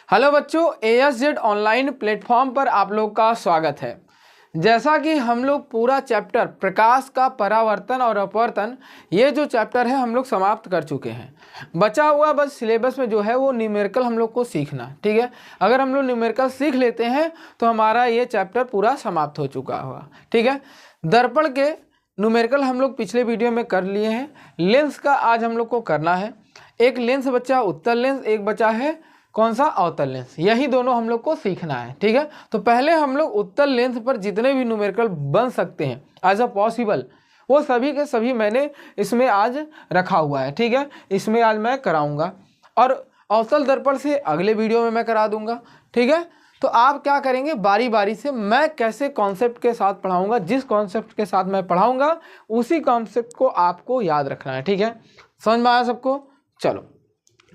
Hello बच्चों, ASZ online platform पर आप लोग का स्वागत है। जैसा कि हम लोग पूरा चैप्टर प्रकाश का परावर्तन और अपवर्तन, ये जो चैप्टर है हम लोग समाप्त कर चुके हैं। बचा हुआ बस सिलेबस में जो है वो न्यूमेरिकल हम लोग को सीखना, ठीक है। अगर हम लोग न्यूमेरिकल सीख लेते हैं तो हमारा ये चैप्टर पूरा समाप्त हो चुका होगा, ठीक है। दर्पण के न्यूमेरिकल हम लोग पिछले वीडियो में कर लिए हैं। लेंस का आज हम लोग को करना है। एक लेंस बचा उत्तल लेंस, एक बचा है कौन सा अवतल लेंस। यही दोनों हम लोग को सीखना है, ठीक है। तो पहले हम लोग उत्तल लेंस पर जितने भी न्यूमेरिकल बन सकते हैं एज अ पॉसिबल, वो सभी के सभी मैंने इसमें आज रखा हुआ है, ठीक है। इसमें आज मैं कराऊंगा और अवतल दर्पण से अगले वीडियो में मैं करा दूंगा, ठीक है। तो आप क्या करेंगे, बारी बारी से मैं कैसे कॉन्सेप्ट के साथ पढ़ाऊंगा, जिस कॉन्सेप्ट के साथ मैं पढ़ाऊंगा उसी कॉन्सेप्ट को आपको याद रखना है, ठीक है। समझ में आया सबको? चलो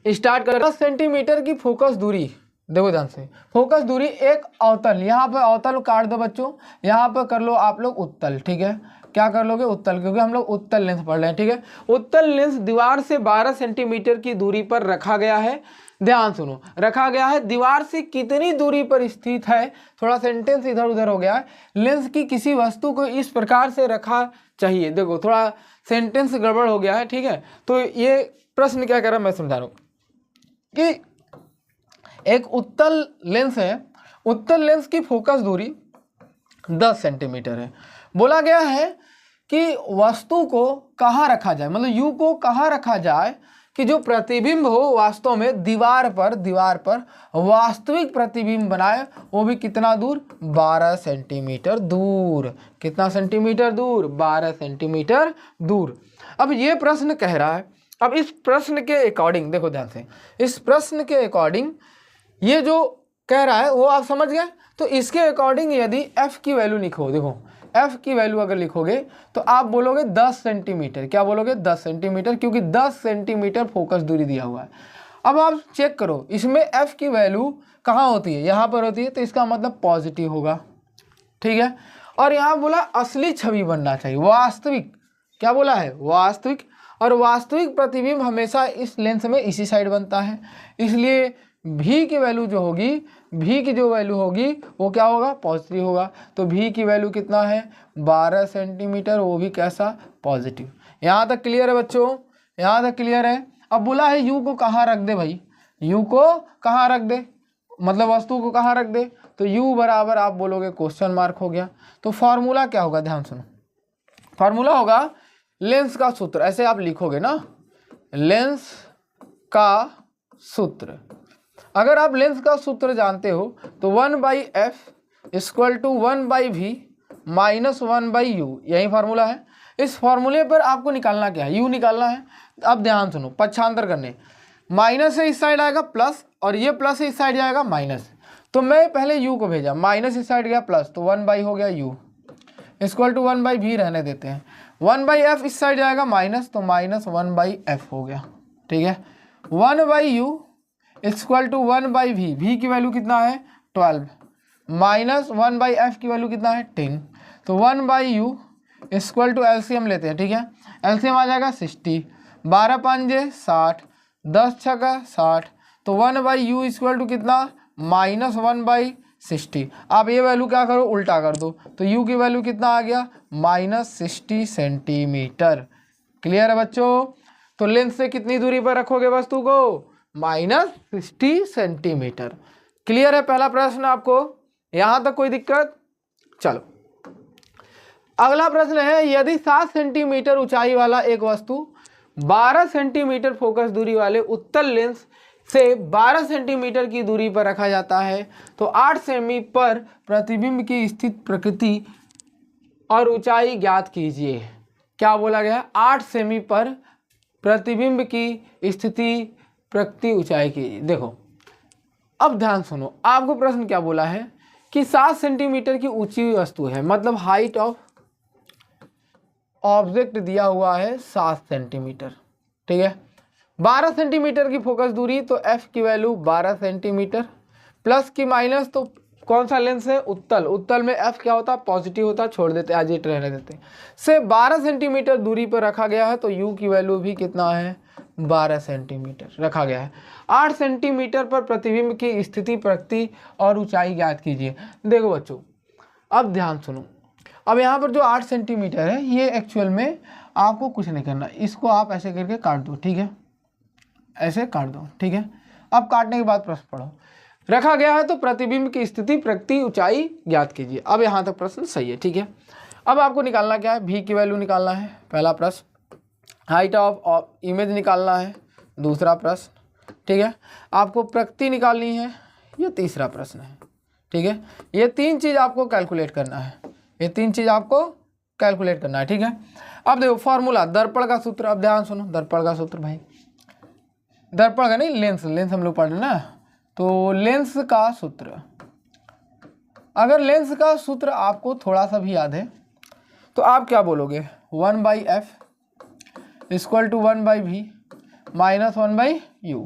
स्टार्ट कर। 10 सेंटीमीटर की फोकस दूरी, देखो ध्यान से, फोकस दूरी एक अवतल, यहाँ पर अवतल काट दो बच्चों, यहाँ पर कर लो आप लोग उत्तल, ठीक है। क्या कर लोगे? उत्तल, क्योंकि हम लोग उत्तल लेंस पढ़ रहे हैं, ठीक है। उत्तल लेंस दीवार से 12 सेंटीमीटर की दूरी पर रखा गया है। ध्यान सुनो, रखा गया है। दीवार से कितनी दूरी पर स्थित है, थोड़ा सेंटेंस इधर उधर हो गया है। लेंस की किसी वस्तु को इस प्रकार से रखा चाहिए, देखो थोड़ा सेंटेंस गड़बड़ हो गया है, ठीक है। तो ये प्रश्न क्या कर रहा है मैं समझा रहा हूँ कि एक उत्तल लेंस है, उत्तल लेंस की फोकस दूरी 10 सेंटीमीटर है। बोला गया है कि वस्तु को कहाँ रखा जाए, मतलब यू को कहाँ रखा जाए कि जो प्रतिबिंब हो वास्तव में दीवार पर वास्तविक प्रतिबिंब बनाए, वो भी कितना दूर? 12 सेंटीमीटर दूर। कितना सेंटीमीटर दूर? 12 सेंटीमीटर दूर। अब ये प्रश्न कह रहा है, अब इस प्रश्न के अकॉर्डिंग देखो ध्यान से, इस प्रश्न के अकॉर्डिंग ये जो कह रहा है वो आप समझ गए। तो इसके अकॉर्डिंग यदि f की वैल्यू लिखो, देखो f की वैल्यू अगर लिखोगे तो आप बोलोगे 10 सेंटीमीटर। क्या बोलोगे? 10 सेंटीमीटर, क्योंकि 10 सेंटीमीटर फोकस दूरी दिया हुआ है। अब आप चेक करो इसमें f की वैल्यू कहाँ होती है? यहाँ पर होती है, तो इसका मतलब पॉजिटिव होगा, ठीक है। और यहाँ बोला असली छवि बनना चाहिए, वास्तविक। क्या बोला है? वास्तविक। और वास्तविक प्रतिबिंब हमेशा इस लेंस में इसी साइड बनता है, इसलिए भी की वैल्यू जो होगी, भी की जो वैल्यू होगी वो क्या होगा? पॉजिटिव होगा। तो भी की वैल्यू कितना है? 12 सेंटीमीटर, वो भी कैसा? पॉजिटिव। यहाँ तक क्लियर है बच्चों? यहाँ तक क्लियर है। अब बोला है यू को कहाँ रख दे भाई, यू को कहाँ रख दे, मतलब वस्तु को कहाँ रख दे? तो यू बराबर आप बोलोगे क्वेश्चन मार्क हो गया। तो फॉर्मूला क्या होगा? ध्यान सुनो, फॉर्मूला होगा लेंस का सूत्र। ऐसे आप लिखोगे ना, लेंस का सूत्र। अगर आप लेंस का सूत्र जानते हो तो 1/f equal to 1/v minus 1/u, यही फार्मूला है। इस फार्मूले पर आपको निकालना क्या है? u निकालना है। अब ध्यान सुनो, पक्षांतर करने, माइनस से इस साइड आएगा प्लस, और ये प्लस से इस साइड जाएगा माइनस। तो मैं पहले u को भेजा, माइनस इस साइड गया प्लस, तो 1/, हो गया u इक्वल टू 1/v रहने देते हैं। 1/f इस साइड जाएगा माइनस, तो माइनस 1/f हो गया, ठीक है। 1/u equal to 1/v, v की वैल्यू कितना है? 12, माइनस 1/f की वैल्यू कितना है? 10। तो 1/u इक्वल टू एलसीएम लेते हैं, ठीक है। एलसीएम आ जाएगा 60, 12 पंजे 60, 10 छक्का 60। तो 1/u इक्वल टू कितना? माइनस 1/60। आप ये वैल्यू क्या करो? उल्टा कर दो, तो u की वैल्यू कितना आ गया? Minus 60 centimetre. क्लियर है बच्चों? तो लेंस से कितनी दूरी पर रखोगे वस्तु को? Minus 60 centimetre. क्लियर है पहला प्रश्न आपको? यहां तक कोई दिक्कत? चलो अगला प्रश्न है, यदि 7 सेंटीमीटर ऊंचाई वाला एक वस्तु 12 सेंटीमीटर फोकस दूरी वाले उत्तल लेंस से 12 सेंटीमीटर की दूरी पर रखा जाता है, तो 8 सेमी पर प्रतिबिंब की स्थित प्रकृति और ऊंचाई ज्ञात कीजिए। क्या बोला गया? 8 सेमी पर प्रतिबिंब की स्थिति, प्रकृति, ऊंचाई की। देखो अब ध्यान सुनो, आपको प्रश्न क्या बोला है कि 7 सेंटीमीटर की ऊंची वस्तु है, मतलब हाइट ऑफ ऑब्जेक्ट दिया हुआ है 7 सेंटीमीटर, ठीक है। 12 सेंटीमीटर की फोकस दूरी, तो f की वैल्यू 12 सेंटीमीटर, प्लस की माइनस, तो कौन सा लेंस है? उत्तल। उत्तल में f क्या होता है? पॉजिटिव होता है, छोड़ देते, आज ये रहने देते। से 12 सेंटीमीटर दूरी पर रखा गया है, तो u की वैल्यू भी कितना है? 12 सेंटीमीटर रखा गया है। 8 सेंटीमीटर पर प्रतिबिंब की स्थिति, प्रकृति और ऊंचाई ज्ञात कीजिए। देखो बच्चों, अब ध्यान सुनो। अब यहाँ पर जो 8 सेंटीमीटर है ये एक्चुअल में आपको कुछ नहीं करना, इसको आप ऐसे करके काट दो, ठीक है, ऐसे काट दो, ठीक है। अब काटने के बाद प्रश्न पढ़ो। रखा गया है तो प्रतिबिंब की स्थिति, प्रकृति, ऊंचाई ज्ञात कीजिए। अब यहाँ तक प्रश्न सही है, ठीक है। अब आपको निकालना क्या है, भी की वैल्यू निकालना है, पहला प्रश्न। हाइट ऑफ इमेज निकालना है, दूसरा प्रश्न, ठीक है। आपको प्रकृति निकालनी है, ये तीसरा प्रश्न है, ठीक है। ये 3 चीज़ आपको कैलकुलेट करना है, ये 3 चीज़ आपको कैलकुलेट करना है, ठीक है। अब देखो फॉर्मूला, दर्पण का सूत्र, अब ध्यान सुनो, दर्पण का सूत्र भाई, दर्पण का नहीं, लेंस, लेंस हम लोग पढ़ रहे ना, तो लेंस का सूत्र, अगर लेंस का सूत्र आपको थोड़ा सा भी याद है तो आप क्या बोलोगे, 1/f equal to 1/v minus 1/u।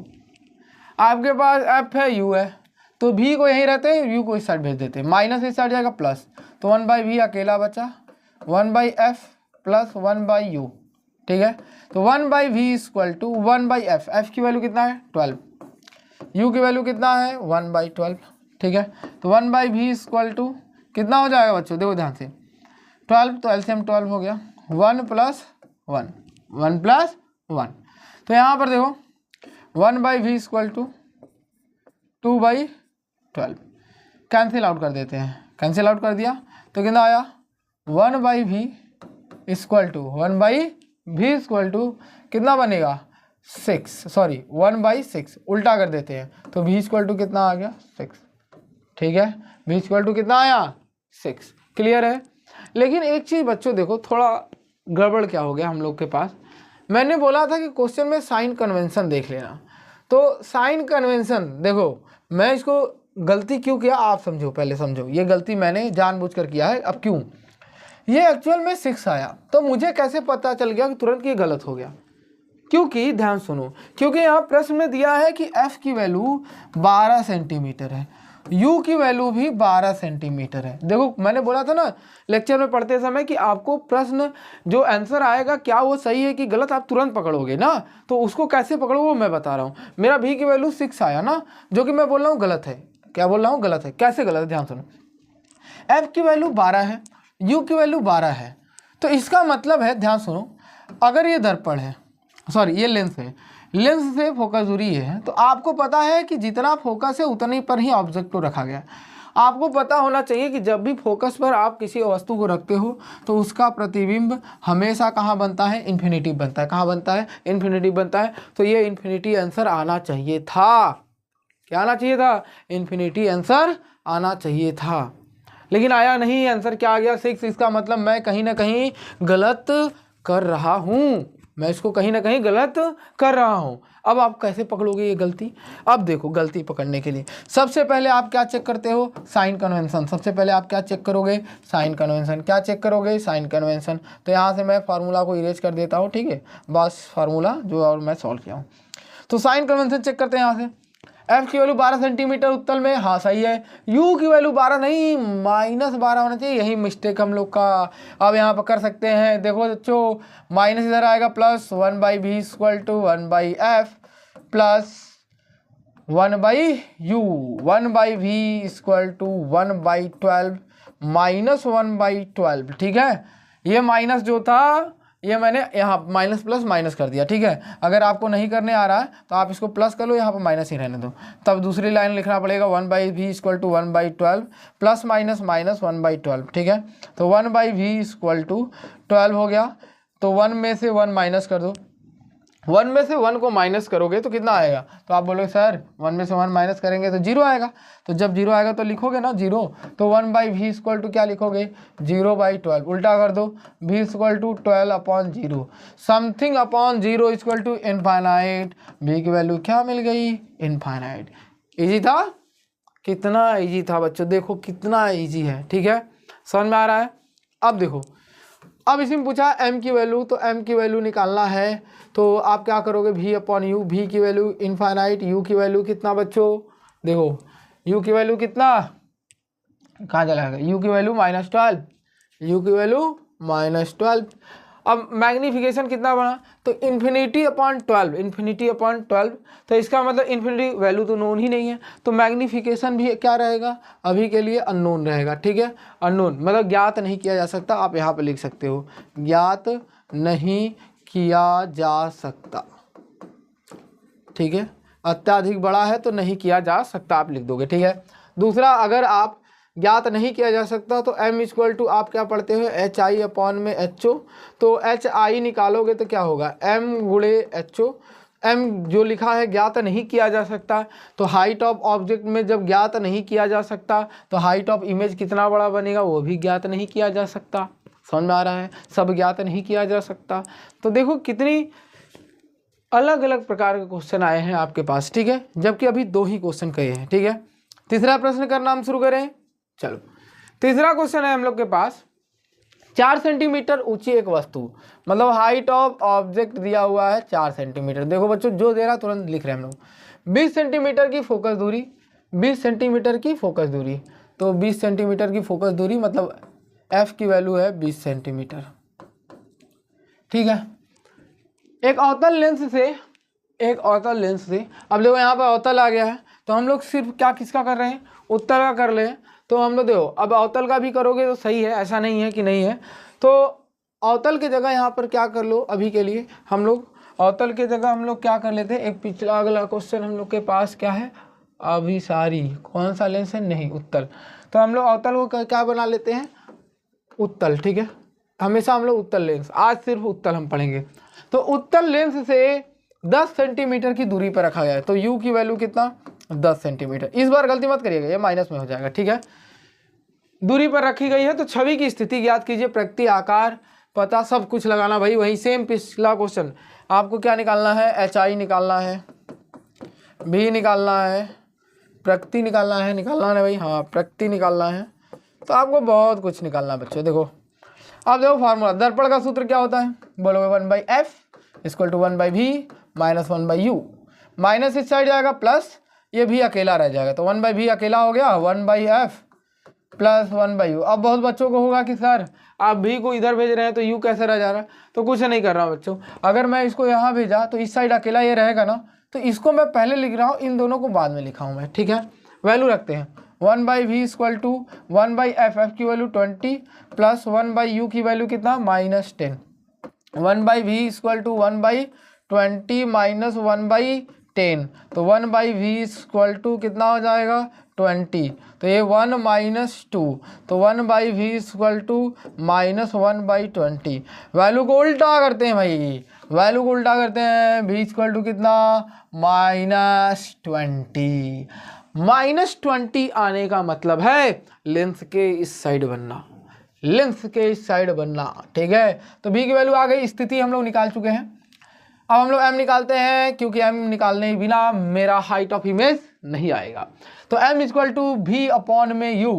आपके पास f है, u है, तो v को यहीं रहते हैं, u को इस साइड भेज देते हैं, माइनस इस साइड जाएगा प्लस, तो 1/v अकेला बचा, 1/f प्लस 1/u, ठीक है। तो 1/v equal to 1/f, f की वैल्यू कितना है 12, u की वैल्यू कितना है 1/12, ठीक है। तो 1/v इक्वल टू कितना हो जाएगा बच्चों, देखो ध्यान से, 12, तो एलसीएम 12 हो गया, 1 + 1, 1 + 1, तो यहाँ पर देखो 1/v equal to 2/12, cancel out कर देते हैं, कैंसिल आउट कर दिया तो कितना आया 1/v equal to 1/v equal to कितना बनेगा 6, सॉरी 1/6, उल्टा कर देते हैं, तो v इक्वल टू कितना आ गया 6, ठीक है। v इक्वल टू कितना आया 6, क्लियर है। लेकिन एक चीज़ बच्चों देखो, थोड़ा गड़बड़ क्या हो गया हम लोग के पास, मैंने बोला था कि क्वेश्चन में साइन कन्वेंशन देख लेना, तो साइन कन्वेंशन देखो, मैं इसको गलती क्यों किया आप समझो, पहले समझो, ये गलती मैंने जानबूझकर किया है। अब क्यों, ये एक्चुअल में 6 आया, तो मुझे कैसे पता चल गया कि तुरंत ये गलत हो गया, क्योंकि ध्यान सुनो, क्योंकि यहाँ प्रश्न में दिया है कि f की वैल्यू 12 सेंटीमीटर है, u की वैल्यू भी 12 सेंटीमीटर है। देखो मैंने बोला था ना लेक्चर में पढ़ते समय कि आपको प्रश्न जो आंसर आएगा क्या वो सही है कि गलत आप तुरंत पकड़ोगे ना, तो उसको कैसे पकड़ो वो मैं बता रहा हूँ। मेरा v की वैल्यू 6 आया ना, जो कि मैं बोल रहा हूँ गलत है, क्या बोल रहा हूँ गलत है, कैसे गलत है ध्यान सुनो, f की वैल्यू 12 है, u की वैल्यू 12 है, तो इसका मतलब है, ध्यान सुनो, अगर ये दर्पण है, सॉरी ये लेंस है, लेंस से फोकस दूरी है, तो आपको पता है कि जितना फोकस है उतने पर ही ऑब्जेक्ट को रखा गया है। आपको पता होना चाहिए कि जब भी फोकस पर आप किसी वस्तु को रखते हो तो उसका प्रतिबिंब हमेशा कहाँ बनता है, इन्फिनिटी बनता है, कहाँ बनता है, इन्फिनिटी बनता है। तो ये इन्फिनिटी आंसर आना चाहिए था, क्या आना चाहिए था, इन्फिनिटी आंसर आना चाहिए था, लेकिन आया नहीं, आंसर क्या आ गया 6। इसका मतलब मैं कहीं ना कहीं गलत कर रहा हूँ, मैं इसको कहीं ना कहीं गलत कर रहा हूँ। अब आप कैसे पकड़ोगे ये गलती, अब देखो गलती पकड़ने के लिए सबसे पहले आप क्या चेक करते हो, साइन कन्वेंशन। सबसे पहले आप क्या चेक करोगे, साइन कन्वेंशन। क्या चेक करोगे, साइन कन्वेंशन। तो यहाँ से मैं फार्मूला को इरेज कर देता हूँ, ठीक है, बस फार्मूला जो और मैं सॉल्व किया हूँ। तो साइन कन्वेंशन चेक करते हैं यहाँ से, f की वैल्यू 12 सेंटीमीटर उत्तल में, हाँ सही है। u की वैल्यू 12 नहीं, -12 होना चाहिए, यही मिस्टेक हम लोग का। अब यहाँ पर कर सकते हैं, देखो बच्चों, माइनस इधर आएगा plus 1/v equal to 1/f plus 1/u, 1/v equal to 1/12 minus 1/12, ठीक है। ये माइनस जो था ये मैंने यहाँ माइनस प्लस माइनस कर दिया, ठीक है। अगर आपको नहीं करने आ रहा है तो आप इसको प्लस कर लो, यहाँ पर माइनस ही रहने दो। तब दूसरी लाइन लिखना पड़ेगा 1/v equal to 1/12 plus minus minus 1/12, ठीक है। तो 1/v इक्वल टू 12 हो गया, तो 1 में से 1 माइनस कर दो, 1 में से 1 को माइनस करोगे तो कितना आएगा, तो आप बोलोगे सर 1 में से 1 माइनस करेंगे तो 0 आएगा। तो जब 0 आएगा तो लिखोगे ना 0, तो 1/v इक्वल टू क्या लिखोगे 0/12, उल्टा कर दो, v equal to 12/0, something upon 0 equal to infinite. v की वैल्यू क्या मिल गई, इनफाइनाइट। इजी था, कितना इजी था बच्चों, देखो कितना इजी है, ठीक है, समझ में आ रहा है। अब देखो, अब इसी में पूछा m की वैल्यू, तो m की वैल्यू निकालना है तो आप क्या करोगे, v/u, v की वैल्यू इनफाइनाइट, u की वैल्यू कितना बच्चों, देखो u की वैल्यू कितना, कहाँ चला गया, u की वैल्यू -12, u की वैल्यू -12। अब मैग्नीफिकेशन कितना बना, तो इन्फिनिटी अपॉन 12, इन्फिनिटी अपॉन 12, तो इसका मतलब इन्फिनिटी वैल्यू तो नोन ही नहीं है, तो मैग्नीफिकेशन भी क्या रहेगा, अभी के लिए अननोन रहेगा। ठीक है, अननोन मतलब ज्ञात नहीं किया जा सकता, आप यहाँ पे लिख सकते हो ज्ञात नहीं किया जा सकता। ठीक है, अत्यधिक बड़ा है तो नहीं किया जा सकता आप लिख दोगे। ठीक है, दूसरा अगर आप ज्ञात नहीं किया जा सकता तो m इक्वल टू आप क्या पढ़ते हो एच आई अपॉन में एच ओ, तो एच आई निकालोगे तो क्या होगा m गुणे एच ओ, m जो लिखा है ज्ञात नहीं किया जा सकता, तो हाइट ऑफ ऑब्जेक्ट में जब ज्ञात नहीं किया जा सकता तो हाइट ऑफ इमेज कितना बड़ा बनेगा, वो भी ज्ञात नहीं किया जा सकता। समझ में आ रहा है, सब ज्ञात नहीं किया जा सकता। तो देखो कितनी अलग अलग प्रकार के क्वेश्चन आए हैं आपके पास। ठीक है, जबकि अभी 2 ही क्वेश्चन कहे हैं। ठीक है, तीसरा प्रश्न करना हम शुरू करें। चलो, तीसरा क्वेश्चन है हम लोग के पास 4 सेंटीमीटर ऊंची एक वस्तु, मतलब हाइट ऑफ ऑब्जेक्ट दिया हुआ है 4 सेंटीमीटर। देखो बच्चों जो दे रहा तुरंत लिख रहे हैं हम लोग। 20 सेंटीमीटर की फोकस दूरी, 20 सेंटीमीटर की फोकस दूरी, तो 20 सेंटीमीटर की फोकस दूरी मतलब f की वैल्यू है 20 सेंटीमीटर। ठीक है, एक अवतल लेंस से, एक अवतल लेंस से, अब देखो यहाँ पर अवतल आ गया है तो हम लोग सिर्फ क्या किसका कर रहे हैं, उत्तल का कर ले। तो हम लोग देखो अब अवतल का भी करोगे तो सही है, ऐसा नहीं है कि नहीं है। तो अवतल की जगह यहाँ पर क्या कर लो, अभी के लिए हम लोग अवतल की जगह हम लोग क्या कर लेते हैं, एक पिछला अगला क्वेश्चन हम लोग के पास क्या है, अभिसारी, कौन सा लेंस है, नहीं उत्तल, तो हम लोग अवतल को क्या बना लेते हैं, उत्तल। ठीक है, हमेशा हम लोग उत्तल लेंस, आज सिर्फ उत्तल हम पढ़ेंगे। तो उत्तल लेंस से 10 सेंटीमीटर की दूरी पर रखा गया है, तो u की वैल्यू कितना, 10 सेंटीमीटर। इस बार गलती मत करिएगा, ये माइनस में हो जाएगा। ठीक है, दूरी पर रखी गई है तो छवि की स्थिति ज्ञात कीजिए, प्रकृति, आकार, पता, सब कुछ लगाना भाई, वही सेम पिछला क्वेश्चन। आपको क्या निकालना है, एच आई निकालना है, भी निकालना है, प्रकृति निकालना है भाई, हाँ प्रकृति निकालना है, तो आपको बहुत कुछ निकालना है बच्चों। देखो अब देखो फार्मूला, दर्पण का सूत्र क्या होता है, बोलोगे 1/f equal to 1/v minus 1/u, minus इस साइड जाएगा प्लस, ये भी अकेला रह जाएगा, तो 1/v अकेला हो गया, 1/f प्लस 1/u। अब बहुत बच्चों को होगा कि सर आप भी को इधर भेज रहे हैं तो u कैसे रह जा रहा है, तो कुछ नहीं कर रहा हूँ बच्चों, अगर मैं इसको यहाँ भेजा तो इस साइड अकेला ये रहेगा ना, तो इसको मैं पहले लिख रहा हूँ, इन दोनों को बाद में लिखा हूँ मैं। ठीक है, वैल्यू रखते हैं, 1/v equal to 1/f, f की वैल्यू 20 प्लस 1/u की वैल्यू कितना, -10, 1/v इक्वल टू 1/20 माइनस 1/10, तो 1/v इक्वल टू कितना हो जाएगा 20, तो ये 1 - 2, तो 1/v इक्वल टू -1/20। वैल्यू को उल्टा करते हैं भाई, वैल्यू को उल्टा करते हैं, v इक्वल टू कितना -20, -20 आने का मतलब है लेंस के इस साइड बनना, लेंस के इस साइड बनना। ठीक है, तो v की वैल्यू आ गई, स्थिति हम लोग निकाल चुके हैं। अब हम लोग m निकालते हैं, क्योंकि m निकालने के बिना मेरा हाइट ऑफ इमेज नहीं आएगा, तो m equal to v upon में u,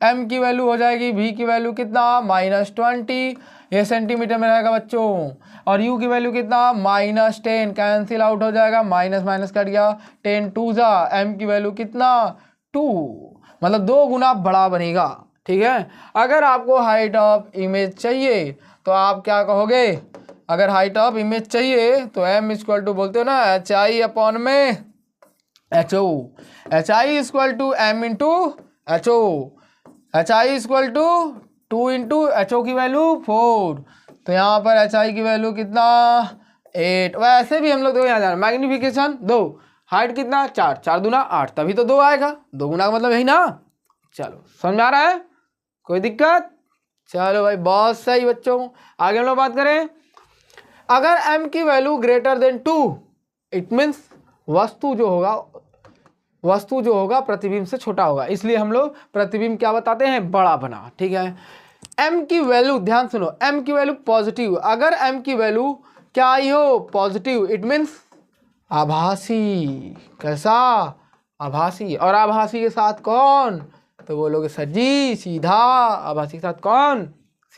m की वैल्यू हो जाएगी, v की वैल्यू कितना -20, ये सेंटीमीटर में रहेगा बच्चों, और u की वैल्यू कितना -10, कैंसिल आउट हो जाएगा, माइनस माइनस कट गया, 10 2 जा, m की वैल्यू कितना 2, मतलब 2 गुना बड़ा बनेगा। ठीक है, अगर आपको हाइट ऑफ इमेज चाहिए तो आप क्या कहोगे, अगर हाइट ऑफ इमेज चाहिए तो m इक्वल टू बोलते हो ना एच आई अपॉन में H O, H I equal to m into H O, H I equal to 2 into H O की वैल्यू 4, तो यहाँ पर एच आई की वैल्यू कितना 8। वैसे भी हम लोग देखो यहाँ जाना, मैग्नीफिकेशन 2, हाइट कितना 4, 4 दूना 8, तभी तो 2 आएगा, 2 गुना का मतलब यही ना। चलो समझ आ रहा है, कोई दिक्कत, चलो भाई बहुत सही बच्चों। आगे हम लोग बात करें, अगर m की value greater than 2, it means वस्तु जो होगा प्रतिबिंब से छोटा होगा, इसलिए हम लोग प्रतिबिंब क्या बताते हैं, बड़ा बना। ठीक है, m की वैल्यू, ध्यान सुनो, m की वैल्यू पॉजिटिव, अगर m की वैल्यू क्या आई हो पॉजिटिव, इट मीन्स आभासी, कैसा आभासी, और आभासी के साथ कौन, तो बोलोगे सर जी सीधा, आभासी के साथ कौन,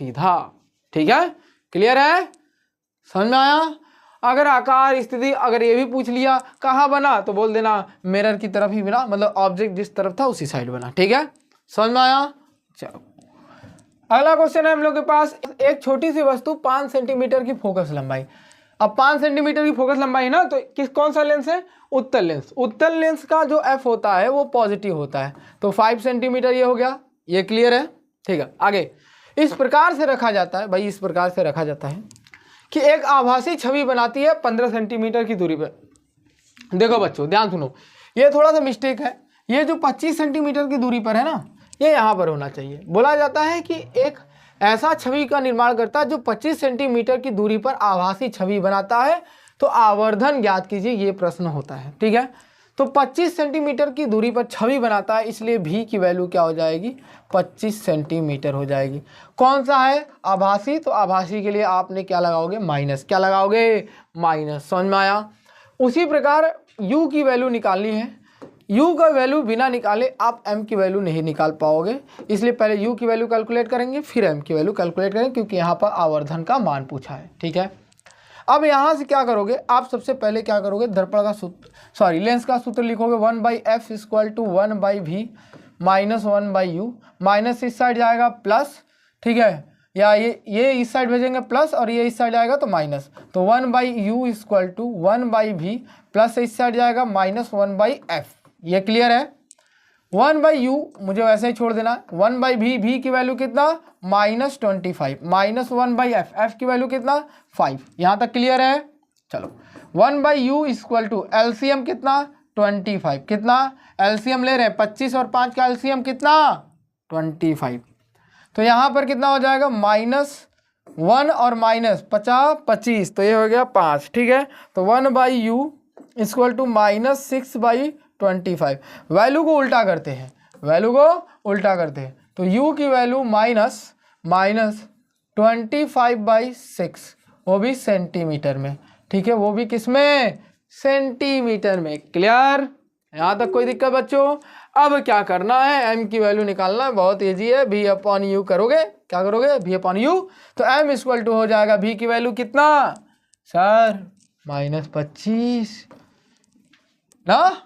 सीधा। ठीक है, क्लियर है, समझ में आया। अगर आकार स्थिति अगर ये भी पूछ लिया कहाँ बना, तो बोल देना मिरर की तरफ ही बना, मतलब ऑब्जेक्ट जिस तरफ था उसी साइड बना। ठीक है, समझ में आया। चलो अगला क्वेश्चन है हम लोग के पास, एक छोटी सी वस्तु 5 सेंटीमीटर की फोकस लंबाई। अब 5 सेंटीमीटर की फोकस लंबाई ना, तो कौन सा लेंस है? उत्तल लेंस। उत्तल लेंस का जो एफ होता है वो पॉजिटिव होता है, तो 5 सेंटीमीटर ये हो गया, ये क्लियर है। ठीक है, आगे इस प्रकार से रखा जाता है भाई, इस प्रकार से रखा जाता है कि एक आभासी छवि बनाती है 15 सेंटीमीटर की दूरी पर। देखो बच्चों ध्यान सुनो, ये थोड़ा सा मिस्टेक है, ये जो 25 सेंटीमीटर की दूरी पर है ना, ये यहाँ पर होना चाहिए। बोला जाता है कि एक ऐसा छवि का निर्माण करता है जो 25 सेंटीमीटर की दूरी पर आभासी छवि बनाता है, तो आवर्धन ज्ञात कीजिए, ये प्रश्न होता है। ठीक है, तो 25 सेंटीमीटर की दूरी पर छवि बनाता है, इसलिए भी की वैल्यू क्या हो जाएगी? 25 सेंटीमीटर हो जाएगी। कौन सा है? आभासी, तो आभासी के लिए आपने क्या लगाओगे? माइनस। क्या लगाओगे? माइनस। समझ में आया? उसी प्रकार u की वैल्यू निकालनी है, u का वैल्यू बिना निकाले आप m की वैल्यू नहीं निकाल पाओगे, इसलिए पहले u की वैल्यू कैलकुलेट करेंगे, फिर m की वैल्यू कैलकुलेट करेंगे, क्योंकि यहाँ पर आवर्धन का मान पूछा है। ठीक है, अब यहाँ से क्या करोगे आप? सबसे पहले क्या करोगे? दर्पण का सूत्र, लेंस का सूत्र लिखोगे 1/f equal to 1/v minus 1/u। Minus इस साइड जाएगा प्लस, ठीक है, या ये इस साइड भेजेंगे प्लस और ये इस साइड जाएगा तो माइनस, तो 1/u equal to 1/v plus इस साइड जाएगा माइनस 1/f। ये क्लियर है? 1/u मुझे वैसे ही छोड़ देना, 1/v, v की वैल्यू कितना? -25 माइनस 1/f, f की वैल्यू कितना? 5। यहाँ तक क्लियर है? चलो 1/u इक्वल टू एलसीएम कितना? 25। कितना एलसीएम ले रहे हैं? 25 और 5 का एलसीएम कितना? 25। तो यहाँ पर कितना हो जाएगा? -1 और -50 25, तो ये हो गया 5। ठीक है, तो 1/u इक्वल टू -6/25। वैल्यू को उल्टा करते हैं, वैल्यू को उल्टा करते हैं, तो u की वैल्यू -25/6, वो भी सेंटीमीटर में। ठीक है, वो भी किस में? सेंटीमीटर में। क्लियर? यहाँ तक कोई दिक्कत बच्चों? अब क्या करना है? m की वैल्यू निकालना है, बहुत ईजी है। v/u करोगे, क्या करोगे? v/u, तो m इक्वल टू हो जाएगा, v की वैल्यू कितना सर? -25 ना,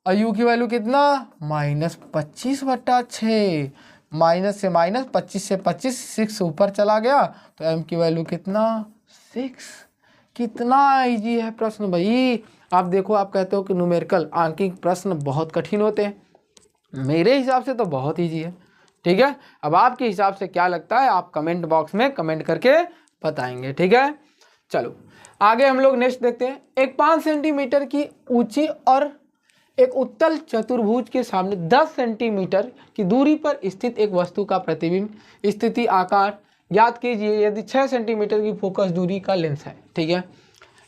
और u की वैल्यू कितना? -25/6। माइनस से माइनस, 25 से 25, 6 ऊपर चला गया, तो m की वैल्यू कितना? 6। कितना इजी है प्रश्न भाई। आप देखो, आप कहते हो कि न्यूमेरिकल आंकिक प्रश्न बहुत कठिन होते हैं, मेरे हिसाब से तो बहुत इजी है। ठीक है, अब आपके हिसाब से क्या लगता है आप कमेंट बॉक्स में कमेंट करके बताएंगे। ठीक है, चलो आगे हम लोग नेक्स्ट देखते हैं। एक 5 सेंटीमीटर की ऊंची और एक उत्तल चतुर्भुज के सामने 10 सेंटीमीटर की दूरी पर स्थित एक वस्तु का प्रतिबिंब स्थिति आकार ज्ञात कीजिए यदि 6 सेंटीमीटर की फोकस दूरी का लेंस है। ठीक है,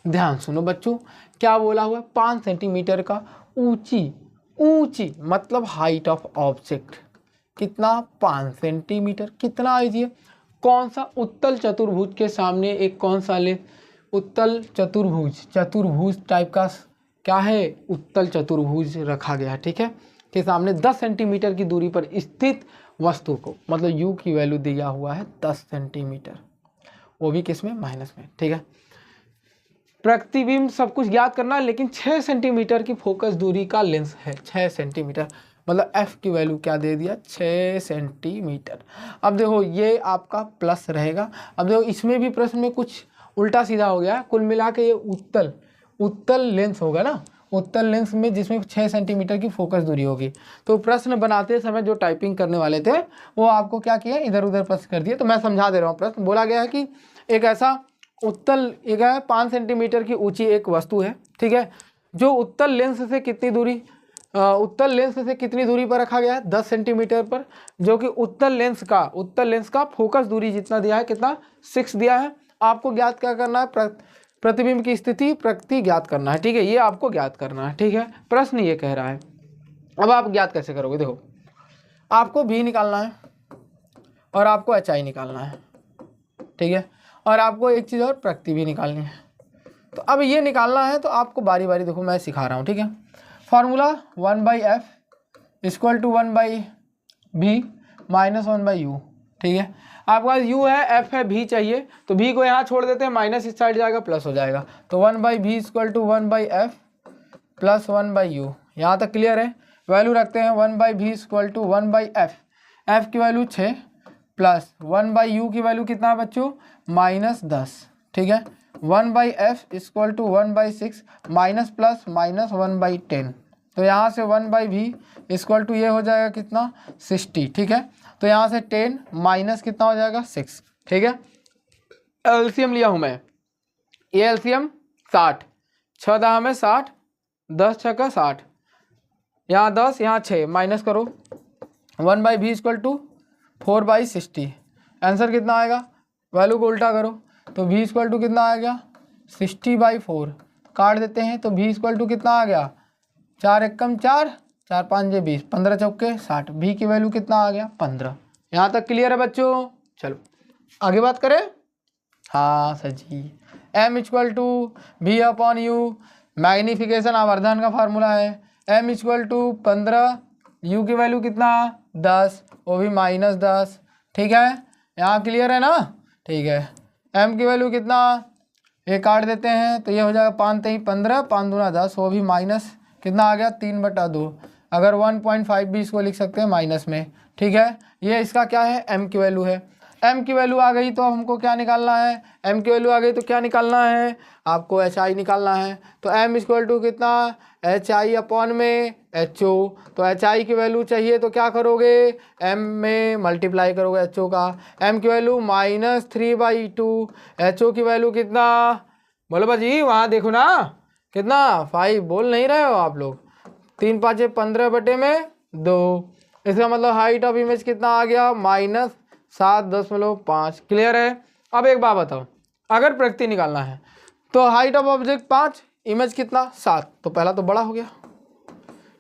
ध्यान सुनो बच्चों, क्या बोला हुआ? 5 सेंटीमीटर का ऊंची, ऊंची मतलब हाइट ऑफ ऑब्जेक्ट कितना? 5 सेंटीमीटर। कितना इजी है? कौन सा? उत्तल चतुर्भुज के सामने एक कौन सा लेंस? उत्तल चतुर्भुज, चतुर्भुज टाइप का क्या है? उत्तल चतुर्भुज रखा गया है। ठीक है, के सामने 10 सेंटीमीटर की दूरी पर स्थित वस्तु को, मतलब u की वैल्यू दिया हुआ है 10 सेंटीमीटर, वो भी किस में? माइनस में। ठीक है, प्रतिबिंब सब कुछ ज्ञात करना है, लेकिन 6 सेंटीमीटर की फोकस दूरी का लेंस है। 6 सेंटीमीटर मतलब f की वैल्यू क्या दे दिया? 6 सेंटीमीटर। अब देखो ये आपका प्लस रहेगा। अब देखो इसमें भी प्रश्न में कुछ उल्टा सीधा हो गया। कुल मिला के ये उत्तल लेंस होगा ना, उत्तल लेंस में जिसमें 6 सेंटीमीटर की फोकस दूरी होगी। तो प्रश्न बनाते समय जो टाइपिंग करने वाले थे वो आपको क्या किया? इधर उधर प्रश्न कर दिए। तो मैं समझा दे रहा हूँ। प्रश्न बोला गया है कि एक ऐसा उत्तल, एक 5 सेंटीमीटर की ऊंची एक वस्तु है। ठीक है, जो उत्तल लेंस से कितनी दूरी, उत्तल लेंस से कितनी दूरी पर रखा गया है? 10 सेंटीमीटर पर, जो कि उत्तल लेंस का फोकस दूरी जितना दिया है, कितना? 6 दिया है। आपको ज्ञात क्या करना है? प्रतिबिंब की स्थिति प्रकृति ज्ञात करना है। ठीक है, ये आपको ज्ञात करना है। ठीक है, प्रश्न ये कह रहा है। अब आप ज्ञात कैसे करोगे? देखो, आपको भी निकालना है और आपको HI निकालना है। ठीक है, और आपको एक चीज़ और प्रकृति भी निकालनी है। तो अब ये निकालना है तो आपको बारी बारी, देखो मैं सिखा रहा हूँ। ठीक है, formula 1/f equal to 1/v minus 1/u। ठीक है, आपके पास u है, f है, v चाहिए, तो v को यहाँ छोड़ देते हैं, माइनस इस साइड जाएगा, प्लस हो जाएगा, तो 1/v equal to 1/f plus 1/u। यहाँ तक क्लियर है? वैल्यू रखते हैं 1/v equal to 1/f, f की वैल्यू 6 प्लस 1/u की वैल्यू कितना है बच्चों, -10, ठीक है। 1/f equal to 1/6 minus plus minus 1/10, तो यहाँ से 1/v इक्वल टू ये हो जाएगा कितना, 60, ठीक है। तो यहाँ से 10 माइनस कितना हो जाएगा, 6, ठीक है। एलसीएम लिया हूँ मैं, ये एलसीएम 60, 6 दहा में 60, 10 6 का 60, यहाँ 10 यहाँ 6 माइनस करो, 1/v इक्वल टू 4/60, आंसर कितना आएगा, वैल्यू को उल्टा करो तो v इक्वल टू कितना आ गया, 60/4, काट देते हैं तो v इक्वल टू कितना आ गया, 4 एकम 4, 4 5 20, 15 चौके 60, v की वैल्यू कितना आ गया, 15। यहाँ तक क्लियर है बच्चों। चलो आगे बात करें। हाँ sir ji, m equal to v/u, magnification आवर्धन का फार्मूला है, m इक्वल टू 15, u की वैल्यू कितना 10, वो भी -10, ठीक है। यहाँ क्लियर है ना, ठीक है। m की वैल्यू कितना, ये काट देते हैं तो ये हो जाएगा 5 3 15, 5 दूना 10, वो भी माइनस कितना आ गया, 3/2, अगर 1.5 भी इसको लिख सकते हैं माइनस में, ठीक है। ये इसका क्या है, m की वैल्यू है। m की वैल्यू आ गई तो हमको क्या निकालना है, m की वैल्यू आ गई तो क्या निकालना है, आपको hi निकालना है। तो m इक्वल टू कितना, hi अपॉन में ho, तो hi की वैल्यू चाहिए तो क्या करोगे, m में मल्टीप्लाई करोगे ho का, m की वैल्यू -3/2, ho की वैल्यू कितना, बोलो भाजी वहाँ देखो ना कितना, 5, बोल नहीं रहे हो आप लोग, 3 5 15/2, इसका मतलब हाइट ऑफ इमेज कितना आ गया, -7.5, क्लियर है। अब एक बात बताओ, अगर प्रकृति निकालना है तो हाइट ऑफ ऑब्जेक्ट 5, इमेज कितना 7, तो पहला तो बड़ा हो गया,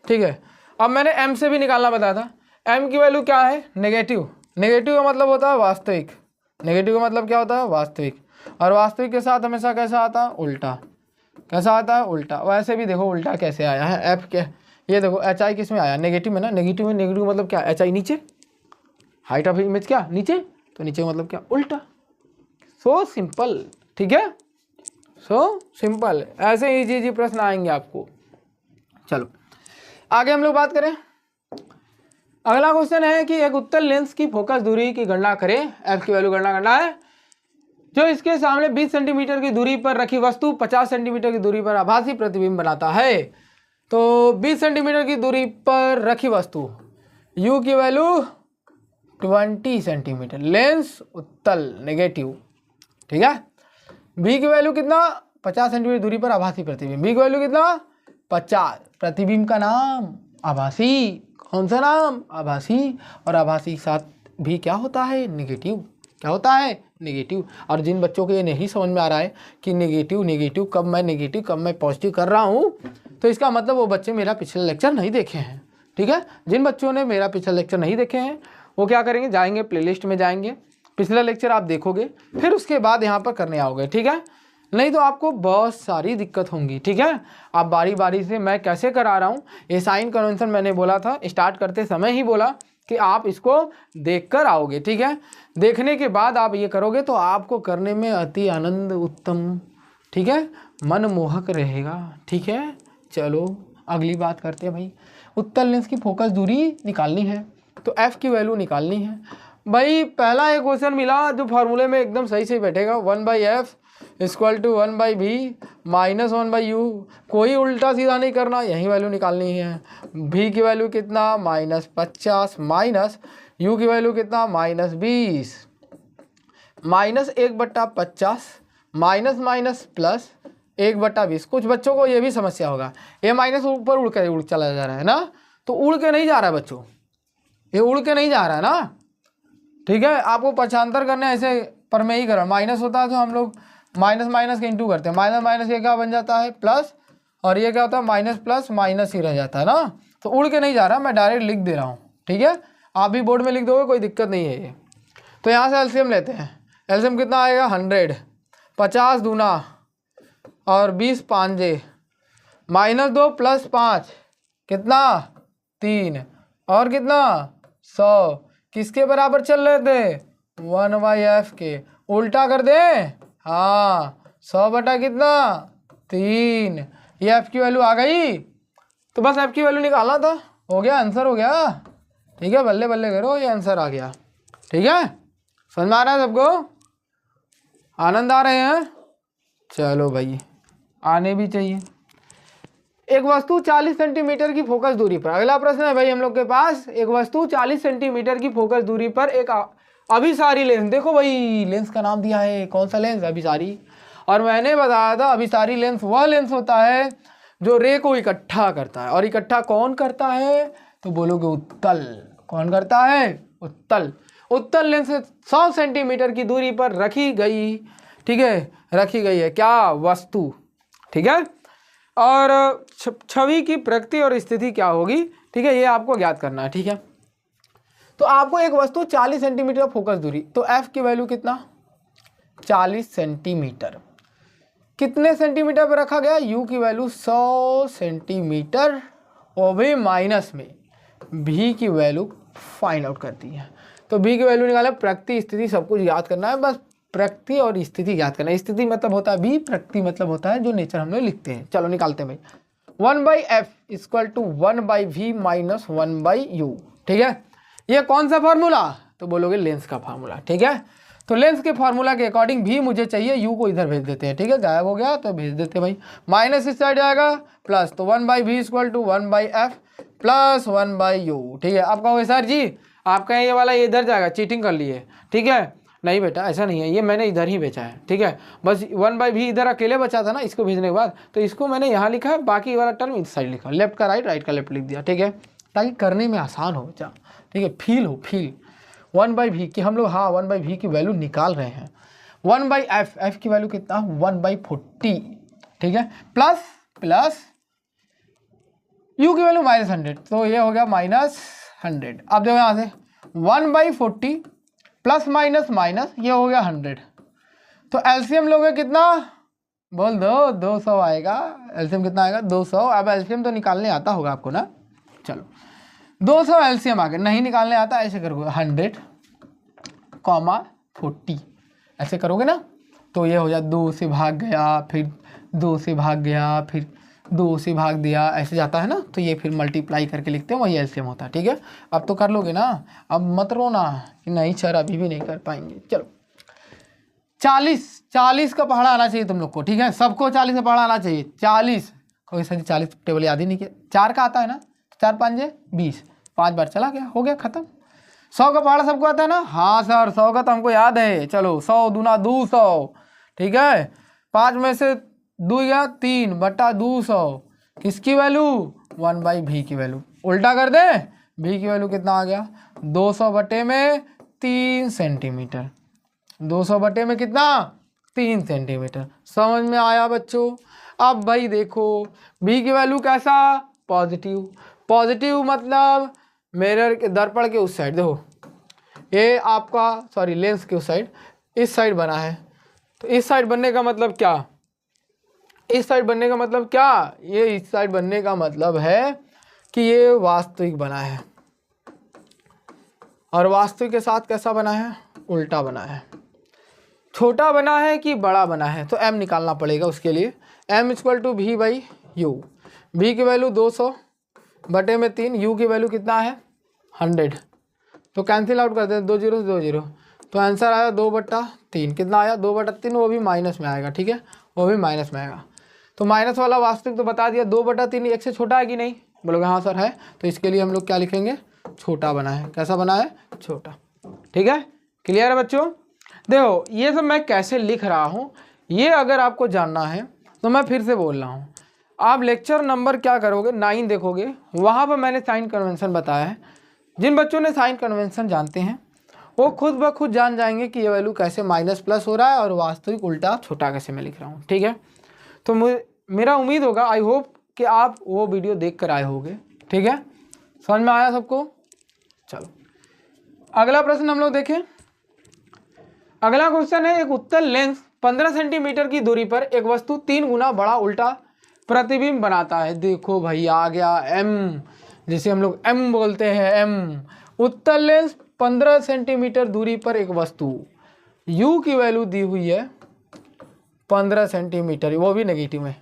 ठीक है। अब मैंने m से भी निकालना बताया था, m की वैल्यू क्या है, नेगेटिव, नेगेटिव का मतलब होता है वास्तविक, नेगेटिव का मतलब क्या होता है, वास्तविक, और वास्तविक के साथ हमेशा कैसा आता है, उल्टा, कैसा आता है, उल्टा। वैसे भी देखो उल्टा कैसे आया है, f के, ये देखो hi किस में आया, नेगेटिव में ना, नेगेटिव में, नेगेटिव मतलब क्या, hi नीचे, हाइट ऑफ इमेज क्या नीचे, तो नीचे मतलब क्या, उल्टा। सो सिंपल, ठीक है, सो सिंपल, ऐसे इजी प्रश्न आएंगे आपको। चलो आगे हम लोग बात करें। अगला क्वेश्चन है कि एक उत्तल लेंस की फोकस दूरी की गणना करें, f की वैल्यू गणना करना है। जो इसके सामने 20 सेंटीमीटर की दूरी पर रखी वस्तु 50 सेंटीमीटर की दूरी पर आभासी प्रतिबिंब बनाता है। तो 20 सेंटीमीटर की दूरी पर रखी वस्तु u की वैल्यू 20 सेंटीमीटर, लेंस उत्तल नेगेटिव, ठीक है। v की वैल्यू कितना, 50 सेंटीमीटर दूरी पर आभासी प्रतिबिंब, v की वैल्यू कितना 50, प्रतिबिंब का नाम आभासी, कौन सा नाम, आभासी, और आभासी के साथ भी क्या होता है, नेगेटिव, क्या होता है, नेगेटिव। और जिन बच्चों को ये नहीं समझ में आ रहा है कि नेगेटिव नेगेटिव कब मैं नेगेटिव कब मैं पॉजिटिव कर रहा हूँ, तो इसका मतलब वो बच्चे मेरा पिछला लेक्चर नहीं देखे हैं, ठीक है। जिन बच्चों ने मेरा पिछला लेक्चर नहीं देखे हैं वो क्या करेंगे, जाएंगे प्लेलिस्ट में जाएंगे, पिछला लेक्चर आप देखोगे, फिर उसके बाद यहाँ पर करने आओगे, ठीक है। नहीं तो आपको बहुत सारी दिक्कत होंगी, ठीक है। आप बारी बारी से, मैं कैसे करा रहा हूँ, ये साइन कन्वेंशन मैंने बोला था स्टार्ट करते समय ही बोला कि आप इसको देखकर आओगे, ठीक है। देखने के बाद आप ये करोगे तो आपको करने में अति आनंद उत्तम, ठीक है, मनमोहक रहेगा, ठीक है। चलो अगली बात करते हैं भाई। उत्तल लेंस की फोकस दूरी निकालनी है तो f की वैल्यू निकालनी है भाई। पहला एक क्वेश्चन मिला जो फार्मूले में एकदम सही से बैठेगा, 1/f equal to 1/v minus 1/u, कोई उल्टा सीधा नहीं करना, यही वैल्यू निकालनी है। v की वैल्यू कितना, -50, माइनस u की वैल्यू कितना, -20, -1/50, माइनस माइनस प्लस 1/20। कुछ बच्चों को ये भी समस्या होगा, ये माइनस ऊपर उड़ चला जा रहा है ना, तो उड़ के नहीं जा रहा है बच्चों, ये उड़ के नहीं जा रहा है ना, ठीक है। आपको पक्षांतर करने ऐसे पर में ही करो, माइनस होता है तो हम लोग माइनस माइनस के इंटू करते हैं, माइनस माइनस ये क्या बन जाता है, प्लस, और ये क्या होता है, माइनस प्लस माइनस ही रह जाता है ना, तो उड़ के नहीं जा रहा, मैं डायरेक्ट लिख दे रहा हूँ, ठीक है। आप भी बोर्ड में लिख दोगे, कोई दिक्कत नहीं है ये। तो यहाँ से एलसीएम लेते हैं, एलसीएम कितना आएगा, 100, 50 दूना और 20 पांजे, -2 + 5 कितना, 3, और कितना 100, किसके बराबर चल रहे थे, 1/f के, उल्टा कर दें, हाँ 100 बटा कितना, 3, ये f की वैल्यू आ गई। तो बस f की वैल्यू निकालना था, हो गया, आंसर हो गया, ठीक है। बल्ले बल्ले करो, ये आंसर आ गया, ठीक है। समझ में आ रहा है सबको? आनंद आ रहे हैं? चलो भाई, आने भी चाहिए। एक वस्तु 40 सेंटीमीटर की फोकस दूरी पर, अगला प्रश्न है भाई हम लोग के पास, एक वस्तु 40 सेंटीमीटर की फोकस दूरी पर एक अभिसारी लेंस, देखो भाई लेंस का नाम दिया है, कौन सा लेंस? अभिसारी। और मैंने बताया था अभिसारी लेंस वह लेंस होता है जो रे को इकट्ठा करता है, और इकट्ठा कौन करता है? तो बोलोगे उत्तल। कौन करता है? उत्तल। उत्तल लेंस 100 सेंटीमीटर की दूरी पर रखी गई, ठीक है, रखी गई है क्या? वस्तु, ठीक है। और छवि की प्रकृति और स्थिति क्या होगी, ठीक है, ये आपको ज्ञात करना है, ठीक है। तो आपको एक वस्तु 40 सेंटीमीटर फोकस दूरी, तो एफ की वैल्यू कितना? 40 सेंटीमीटर। कितने सेंटीमीटर पर रखा गया? यू की वैल्यू 100 सेंटीमीटर, और भी माइनस में भी की वैल्यू फाइंड आउट करती है। तो भी की वैल्यू निकाले, प्रकृति स्थिति सब कुछ याद करना है, बस प्रकृति और स्थिति याद करना है। स्थिति मतलब होता है बी, प्रकृति मतलब होता है जो नेचर हम लोग लिखते हैं। चलो निकालते हैं भाई। 1/f equal to 1/v minus 1/u, ठीक है। ये कौन सा फार्मूला? तो बोलोगे लेंस का फार्मूला, ठीक है। तो लेंस के फार्मूला के अकॉर्डिंग भी मुझे चाहिए, यू को इधर भेज देते हैं, ठीक है, गायब हो गया तो भेज देते हैं भाई। माइनस इस साइड आएगा प्लस, तो 1/v equal to 1/f plus 1/u, ठीक है। आप कहोगे सर जी आप कहें ये वाला ये इधर जाएगा, चीटिंग कर लिए, ठीक है। नहीं बेटा ऐसा नहीं है, ये मैंने इधर ही बेचा है, ठीक है। बस 1/v इधर अकेले बचा था ना इसको भेजने के बाद, तो इसको मैंने यहाँ लिखा है, बाकी वाला टर्म इस साइड लिखा, लेफ्ट का राइट, राइट का लेफ्ट लिख दिया, ठीक है, ताकि करने में आसान हो बच्चा, ठीक है, फील हो, फील। 1/v की हम लोग, हाँ 1/v की वैल्यू निकाल रहे हैं। 1/f, f की वैल्यू कितना? 1/40, ठीक है, प्लस प्लस u की वैल्यू -100, तो ये हो गया -100। अब देखो यहाँ से 1/40 प्लस माइनस माइनस, ये हो गया 100, तो एलसीएम लोगे कितना? बोल दो, 200 आएगा। एलसीएम कितना आएगा? 200। अब एलसीएम तो निकालने आता होगा आपको ना, चलो 200 एलसीएम आ गया, नहीं निकालने आता ऐसे करोगे 100, 40 ऐसे करोगे ना, तो ये हो जाए 2 से भाग गया, फिर 2 से भाग गया, फिर 2 से भाग दिया, ऐसे जाता है ना, तो ये फिर मल्टीप्लाई करके लिखते हैं, वही एलसीएम होता है, ठीक है। अब तो कर लोगे ना, अब मत रोना कि नहीं सर अभी भी नहीं कर पाएंगे। चलो 40 का पहाड़ा आना चाहिए तुम लोग को, ठीक है, सबको 40 का पहाड़ा आना चाहिए। 40 कोई सर 40 टेबल याद ही नहीं किया, 4 का आता है ना, 4 5 20, 5 बार चला गया, हो गया खत्म। 100 का पहाड़ा सबको आता है ना? हाँ सर 100 का तो हमको याद है। चलो 100 दूना 200, ठीक है, 5 में से 2 गया 3/200, किसकी वैल्यू? 1/v की वैल्यू। उल्टा कर दे, v की वैल्यू कितना आ गया? 200/3 सेंटीमीटर। 200 में कितना? 3 सेंटीमीटर। समझ में आया बच्चों? अब भाई देखो v की वैल्यू कैसा? पॉजिटिव। पॉजिटिव मतलब मिरर के, दर्पण के उस साइड, देखो ये आपका सॉरी लेंस के उस साइड, इस साइड बना है, तो इस साइड बनने का मतलब क्या? इस साइड बनने का मतलब क्या? ये इस साइड बनने का मतलब है कि ये वास्तविक बना है, और वास्तविक के साथ कैसा बना है? उल्टा बना है। छोटा बना है कि बड़ा बना है? तो m निकालना पड़ेगा उसके लिए। m equal to v/u। v की वैल्यू 200/3, u की वैल्यू कितना है? 100, तो कैंसिल आउट कर दें, 2 0 से 2 0, तो आंसर आया 2/3। कितना आया? 2/3, वो भी माइनस में आएगा, ठीक है, वो भी माइनस में आएगा। तो माइनस वाला वास्तविक तो बता दिया, 2/3 एक से छोटा है कि नहीं? बोलोगे हाँ सर है, तो इसके लिए हम लोग क्या लिखेंगे? छोटा बना है। कैसा बना है? छोटा, ठीक है, क्लियर है बच्चों? देखो ये सब मैं कैसे लिख रहा हूँ, ये अगर आपको जानना है तो मैं फिर से बोल रहा हूँ, आप लेक्चर नंबर क्या करोगे 9 देखोगे, वहाँ पर मैंने साइन कन्वेंशन बताया है। जिन बच्चों ने साइन कन्वेंशन जानते हैं वो खुद ब खुद जान जाएंगे कि ये वैल्यू कैसे माइनस प्लस हो रहा है और वास्तविक उल्टा छोटा कैसे मैं लिख रहा हूँ, ठीक है। तो मेरा उम्मीद होगा, आई होप कि आप वो वीडियो देख कर आए होंगे, ठीक है, समझ में आया सबको? चलो अगला प्रश्न हम लोग देखें। अगला क्वेश्चन है, एक उत्तल लेंस 15 सेंटीमीटर की दूरी पर एक वस्तु 3 गुना बड़ा उल्टा प्रतिबिंब बनाता है। देखो भाई आ गया एम, जिसे हम लोग एम बोलते हैं, एम। उत्तल लेंस 15 सेंटीमीटर दूरी पर एक वस्तु, यू की वैल्यू दी हुई है 15 सेंटीमीटर, वो भी नेगेटिव में,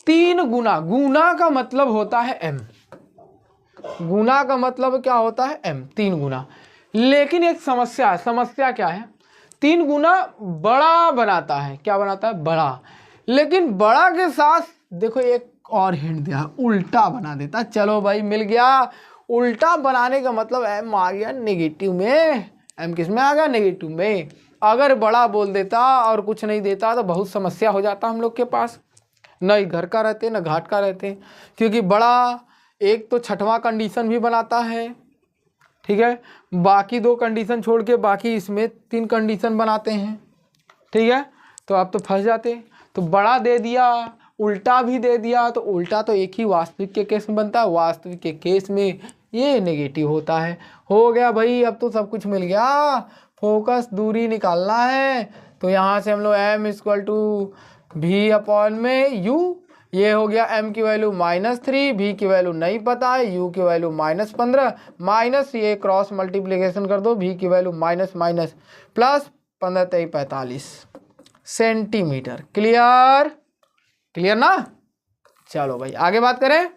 3 गुना, गुना का मतलब होता है एम, गुना का मतलब क्या होता है? एम, 3 गुना। लेकिन एक समस्या है। समस्या क्या है? 3 गुना बड़ा बनाता है। क्या बनाता है? बड़ा। लेकिन बड़ा के साथ देखो एक और हिंट दिया, उल्टा बना देता। चलो भाई मिल गया। उल्टा बनाने का मतलब एम आ गया नेगेटिव में। एम किस में आ गया? नेगेटिव में। अगर बड़ा बोल देता और कुछ नहीं देता तो बहुत समस्या हो जाता हम लोग के पास। न घर का रहते न घाट का रहते, क्योंकि बड़ा एक तो छठवां कंडीशन भी बनाता है, ठीक है। बाकी 2 कंडीशन छोड़ के बाकी इसमें 3 कंडीशन बनाते हैं, ठीक है। तो आप तो फंस जाते। तो बड़ा दे दिया, उल्टा भी दे दिया। तो उल्टा तो एक ही वास्तविक के केस में बनता है, वास्तविक के केस में ये नेगेटिव होता है। हो गया भाई, अब तो सब कुछ मिल गया। फोकस दूरी निकालना है। तो यहाँ से हम लोग m equal to v upon में u, ये हो गया m की वैल्यू -3, v की वैल्यू नहीं पता है, u की वैल्यू -15, माइनस ये क्रॉस मल्टीप्लिकेशन कर दो, v की value minus minus plus 15 3 45 centimetre. Clear? Clear ना? चलो भाई आगे बात करें।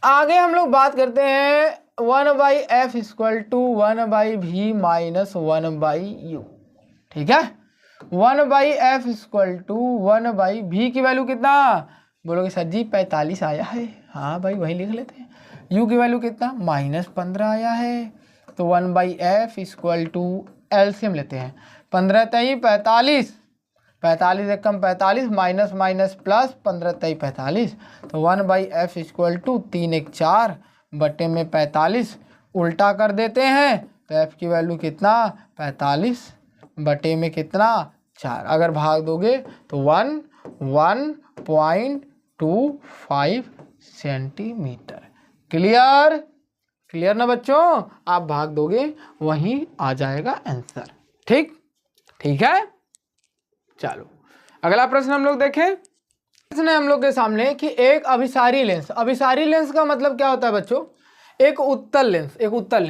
आगे हम लोग बात करते हैं 1/f equal to 1/v minus 1/u, ठीक है। 1/f इक्वल टू 1/v की वैल्यू कितना? बोलोगे सर जी 45 आया है। हाँ भाई वही लिख लेते हैं। u की वैल्यू कितना? -15 आया है। तो 1/f इक्वल टू एलसीएम लेते हैं। 15 3 45, 45 एक कम 45, माइनस माइनस प्लस 15 3 45। तो 1/f इक्वल टू 3 1 4 बटे में 45, उल्टा कर देते हैं। तो f की वैल्यू कितना? 45 बटे में कितना? 4। अगर भाग दोगे तो 1.25 सेंटीमीटर। क्लियर? क्लियर ना बच्चों? आप भाग दोगे वहीं आ जाएगा आंसर। ठीक? ठीक है। चलो अगला प्रश्न हम लोग देखें। प्रश्न है हम लोग के सामने कि एक अभिसारी लेंस। अभिसारी लेंस का मतलब क्या होता है बच्चों? एक उत्तल लेंस। एक उत्तल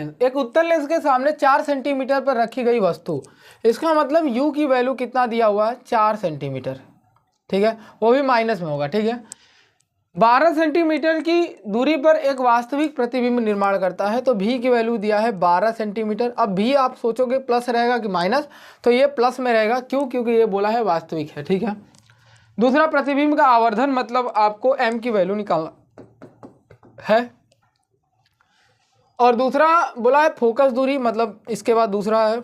लेंस के सामने 4 सेंटीमीटर पर रखी गई वस्तु। इसका मतलब u की वैल्यू कितना दिया हुआ है? 4 सेंटीमीटर, ठीक है। वो भी माइनस में होगा, ठीक है। 12 सेंटीमीटर की दूरी पर एक वास्तविक प्रतिबिंब निर्माण करता है। तो v की वैल्यू दिया है 12 सेंटीमीटर। अब v आप सोचोगे प्लस रहेगा कि माइनस, तो ये प्लस में रहेगा। क्यों? क्योंकि ये बोला है वास्तविक है, ठीक है। दूसरा, प्रतिबिंब का आवर्धन मतलब आपको m की वैल्यू निकालना है। और दूसरा बोला है फोकस दूरी, मतलब इसके बाद दूसरा है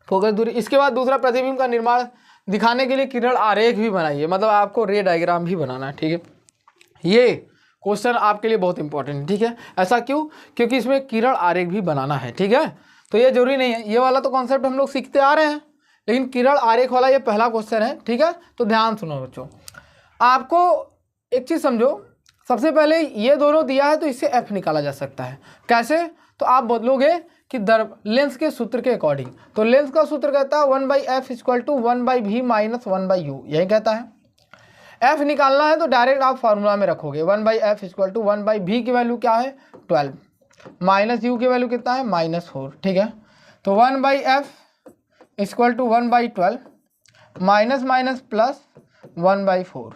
फोकस दूरी। इसके बाद दूसरा, प्रतिबिंब का निर्माण दिखाने के लिए किरण आरेख भी बनाइए, मतलब आपको रे डायग्राम भी बनाना है, ठीक है। ये क्वेश्चन आपके लिए बहुत इंपॉर्टेंट है, ठीक है। ऐसा क्यों? क्योंकि इसमें किरण आरेख भी बनाना है, ठीक है। तो ये जरूरी नहीं है, ये वाला तो कॉन्सेप्ट हम लोग सीखते आ रहे हैं, लेकिन किरण आरेख वाला ये पहला क्वेश्चन है, ठीक है। तो ध्यान सुनो बच्चों, आपको एक चीज़ समझो। सबसे पहले ये दोनों दिया है तो इससे एफ निकाला जा सकता है। कैसे? तो आप बदलोगे कि लेंस के सूत्र के अकॉर्डिंग। तो लेंस का सूत्र कहता है 1/f equal to 1/v minus 1/u, यही कहता है। f निकालना है तो डायरेक्ट आप फार्मूला में रखोगे। 1/f इक्वल टू 1/v की वैल्यू क्या है? 12, माइनस u की वैल्यू कितना है? -4, ठीक है। तो 1/f equal to 1/12 minus minus plus 1/4।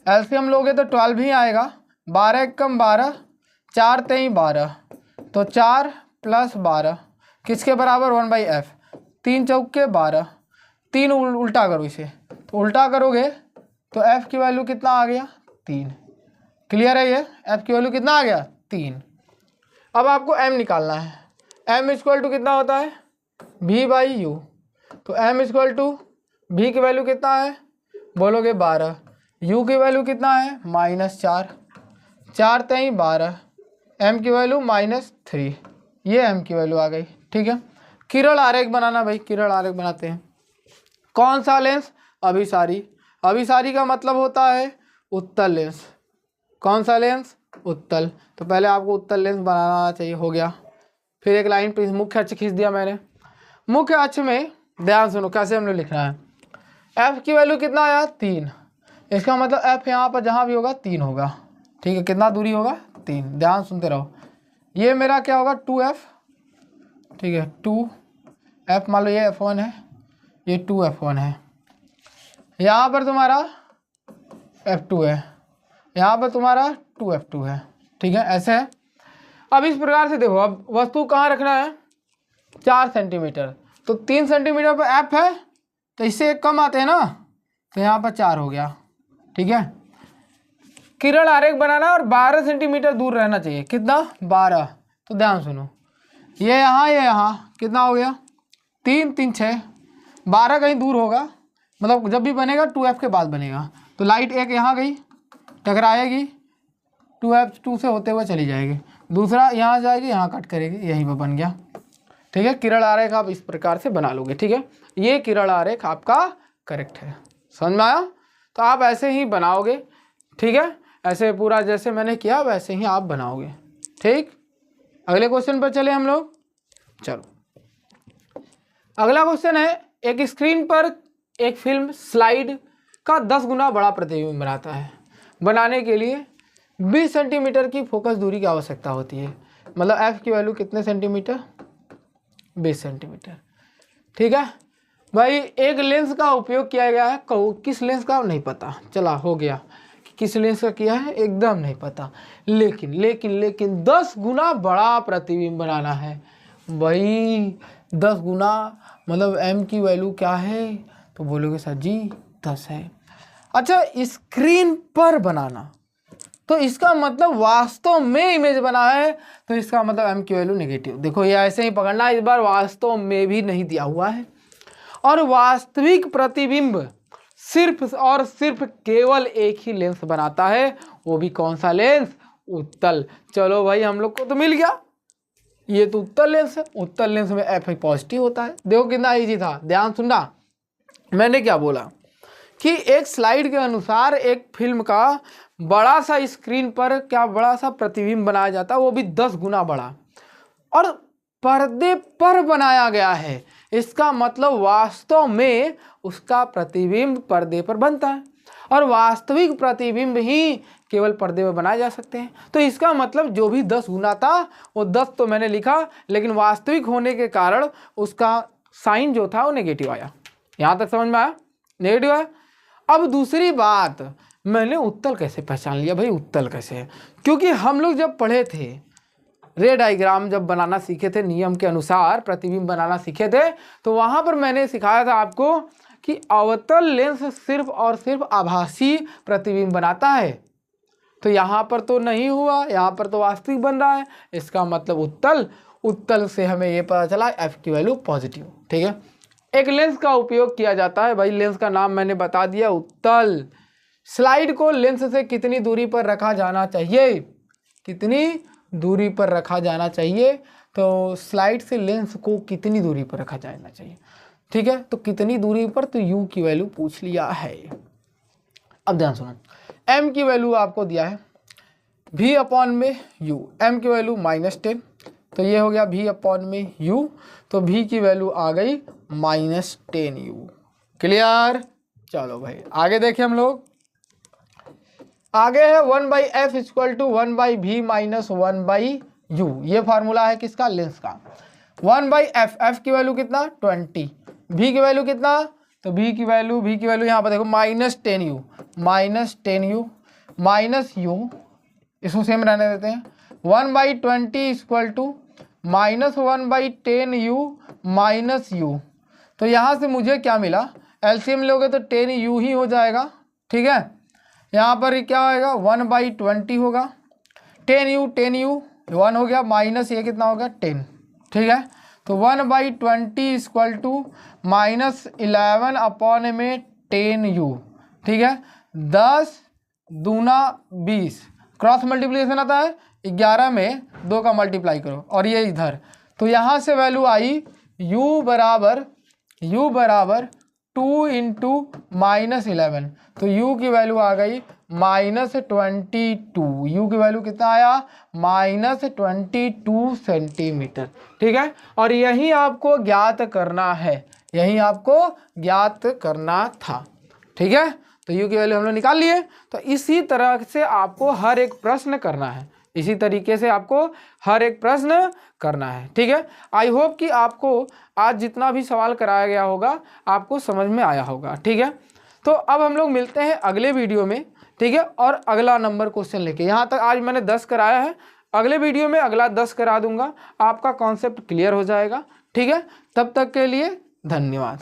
LCM लोगे तो 12 ही आएगा। 12 कम 12, 4 3 12, तो 4 + 12 किसके बराबर? 1/f। 3 चौके 12, 3 उल्टा करो इसे, तो उल्टा करोगे तो f की वैल्यू कितना आ गया? 3। क्लियर है? ये f की वैल्यू कितना आ गया? 3। अब आपको m निकालना है। m इक्वल टू कितना होता है? v/u। तो m इक्वल टू v की वैल्यू कितना है? बोलोगे 12। u की वैल्यू कितना है? -4, 4 3 12, m की वैल्यू -3। ये m की वैल्यू आ गई, ठीक है। किरण आरेख बनाना भाई, किरण आरेख बनाते हैं। कौन सा लेंस? अभिसारी। अभिसारी का मतलब होता है उत्तल लेंस। कौन सा लेंस? उत्तल। तो पहले आपको उत्तल लेंस बनाना चाहिए, हो गया। फिर एक लाइन पे मुख्य अक्ष खींच दिया मैंने। मुख्य अक्ष में ध्यान सुनो कैसे हमने लिखना है। f की वैल्यू कितना आया? 3। इसका मतलब f यहाँ पर जहाँ भी होगा 3 होगा, ठीक है। कितना दूरी होगा? 3। ध्यान सुनते रहो। ये मेरा क्या होगा? 2f, ठीक है। 2f मान लो ये f1 है, ये 2f1 है। यहाँ पर तुम्हारा f2 है, यहाँ पर तुम्हारा 2f2 है, ठीक है। ऐसे है। अब इस प्रकार से देखो, अब वस्तु कहाँ रखना है, 4 सेंटीमीटर, तो 3 सेंटीमीटर पर एफ है, तो इससे कम आते हैं ना, तो यहाँ पर 4 हो गया। ठीक है, किरण आरेख बनाना और 12 सेंटीमीटर दूर रहना चाहिए। कितना, 12। तो ध्यान सुनो, ये यहाँ कितना हो गया, 3 3 6, 12 कहीं दूर होगा, मतलब जब भी बनेगा 2F के बाद बनेगा। तो लाइट एक यहाँ गई, टकराएगी, 2F 2 से होते हुए चली जाएगी, दूसरा यहाँ जाएगी, यहाँ कट करेगी, यहीं पर बन गया। ठीक है, किरण आरेख आप इस प्रकार से बना लोगे। ठीक है, ये किरण आरेख आपका करेक्ट है, समझ में आया। तो आप ऐसे ही बनाओगे। ठीक है, ऐसे पूरा जैसे मैंने किया वैसे ही आप बनाओगे। ठीक, अगले क्वेश्चन पर चले हम लोग। चलो, अगला क्वेश्चन है, एक स्क्रीन पर एक फिल्म स्लाइड का 10 गुना बड़ा प्रतिबिंब बनाता है। बनाने के लिए 20 सेंटीमीटर की फोकस दूरी की आवश्यकता होती है। मतलब एफ की वैल्यू कितने सेंटीमीटर, 20 सेंटीमीटर। ठीक है भाई, एक लेंस का उपयोग किया गया है, किस लेंस का नहीं पता, चला हो गया कि किस लेंस का किया है एकदम नहीं पता, लेकिन लेकिन लेकिन 10 गुना बड़ा प्रतिबिंब बनाना है भाई। 10 गुना मतलब एम की वैल्यू क्या है, तो बोलोगे सर जी 10 है। अच्छा, स्क्रीन पर बनाना, तो इसका मतलब वास्तव में इमेज बना है, तो इसका मतलब एम की वैल्यू नेगेटिव। देखो ये ऐसे ही पकड़ना, इस बार वास्तव में भी नहीं दिया हुआ है, और वास्तविक प्रतिबिंब सिर्फ और सिर्फ केवल एक ही लेंस बनाता है, वो भी कौन सा लेंस, उत्तल। चलो भाई, हम लोग को तो मिल गया, ये तो उत्तल लेंस है, उत्तल लेंस में एफ पॉजिटिव होता है। देखो कितना इजी था, ध्यान सुनना, मैंने क्या बोला कि एक स्लाइड के अनुसार एक फिल्म का बड़ा सा स्क्रीन पर क्या बड़ा सा प्रतिबिंब बनाया जाता है, वो भी 10 गुना बड़ा, और पर्दे पर बनाया गया है। इसका मतलब वास्तव में उसका प्रतिबिंब पर्दे पर बनता है, और वास्तविक प्रतिबिंब ही केवल पर्दे पर बनाए जा सकते हैं। तो इसका मतलब जो भी 10 गुना था वो 10 तो मैंने लिखा, लेकिन वास्तविक होने के कारण उसका साइन जो था वो नेगेटिव आया। यहाँ तक समझ में आया, नेगेटिव आया। अब दूसरी बात, मैंने उत्तल कैसे पहचान लिया भाई, उत्तल कैसे है, क्योंकि हम लोग जब पढ़े थे रे डायग्राम, जब बनाना सीखे थे नियम के अनुसार प्रतिबिंब बनाना सीखे थे, तो वहाँ पर मैंने सिखाया था आपको कि अवतल लेंस सिर्फ और सिर्फ आभासी प्रतिबिंब बनाता है। तो यहाँ पर तो नहीं हुआ, यहाँ पर तो वास्तविक बन रहा है, इसका मतलब उत्तल। उत्तल से हमें ये पता चला एफ की वैल्यू पॉजिटिव। ठीक है, एक लेंस का उपयोग किया जाता है भाई, लेंस का नाम मैंने बता दिया, उत्तल। स्लाइड को लेंस से कितनी दूरी पर रखा जाना चाहिए, कितनी दूरी पर रखा जाना चाहिए, तो स्लाइड से लेंस को कितनी दूरी पर रखा जाना चाहिए। ठीक है, तो कितनी दूरी पर, तो u की वैल्यू पूछ लिया है। अब ध्यान सुनो, m की वैल्यू आपको दिया है v अपॉन में u, m की वैल्यू -10, तो ये हो गया v अपॉन में u, तो v की वैल्यू आ गई -10u। क्लियर, चलो भाई आगे देखें हम लोग। आगे है 1/f equal to 1/v minus 1/u। ये फार्मूला है किसका, लेंस का। 1/f, f की वैल्यू कितना 20, v की वैल्यू कितना, तो v की वैल्यू यहाँ पर देखो -10u, -10u माइनस u, इसको सेम रहने देते हैं। 1/20 equal to -1/10u minus u। तो यहाँ से मुझे क्या मिला, एलसीएम लोगे तो 10u ही हो जाएगा। ठीक है, यहाँ पर क्या आएगा 1/20 होगा, 10u 1 हो गया, माइनस ये कितना होगा 10। ठीक है, तो 1/20 इक्वल टू -11 अपॉन में 10u। ठीक है, 10 दूना 20, क्रॉस मल्टीप्लिकेशन आता है, 11 में 2 का मल्टीप्लाई करो और ये इधर, तो यहाँ से वैल्यू आई u बराबर 2 इंटू -11, तो u की वैल्यू आ गई -22। u की वैल्यू कितना आया, -22 सेंटीमीटर। ठीक है, और यही आपको ज्ञात करना है, यही आपको ज्ञात करना था। ठीक है, तो u की वैल्यू हम लोग निकाल लिए। तो इसी तरह से आपको हर एक प्रश्न करना है, इसी तरीके से आपको हर एक प्रश्न करना है। ठीक है, आई होप कि आपको आज जितना भी सवाल कराया गया होगा आपको समझ में आया होगा। ठीक है, तो अब हम लोग मिलते हैं अगले वीडियो में। ठीक है, और अगला नंबर क्वेश्चन लेके। यहाँ तक आज मैंने 10 कराया है, अगले वीडियो में अगला 10 करा दूंगा, आपका कॉन्सेप्ट क्लियर हो जाएगा। ठीक है, तब तक के लिए धन्यवाद।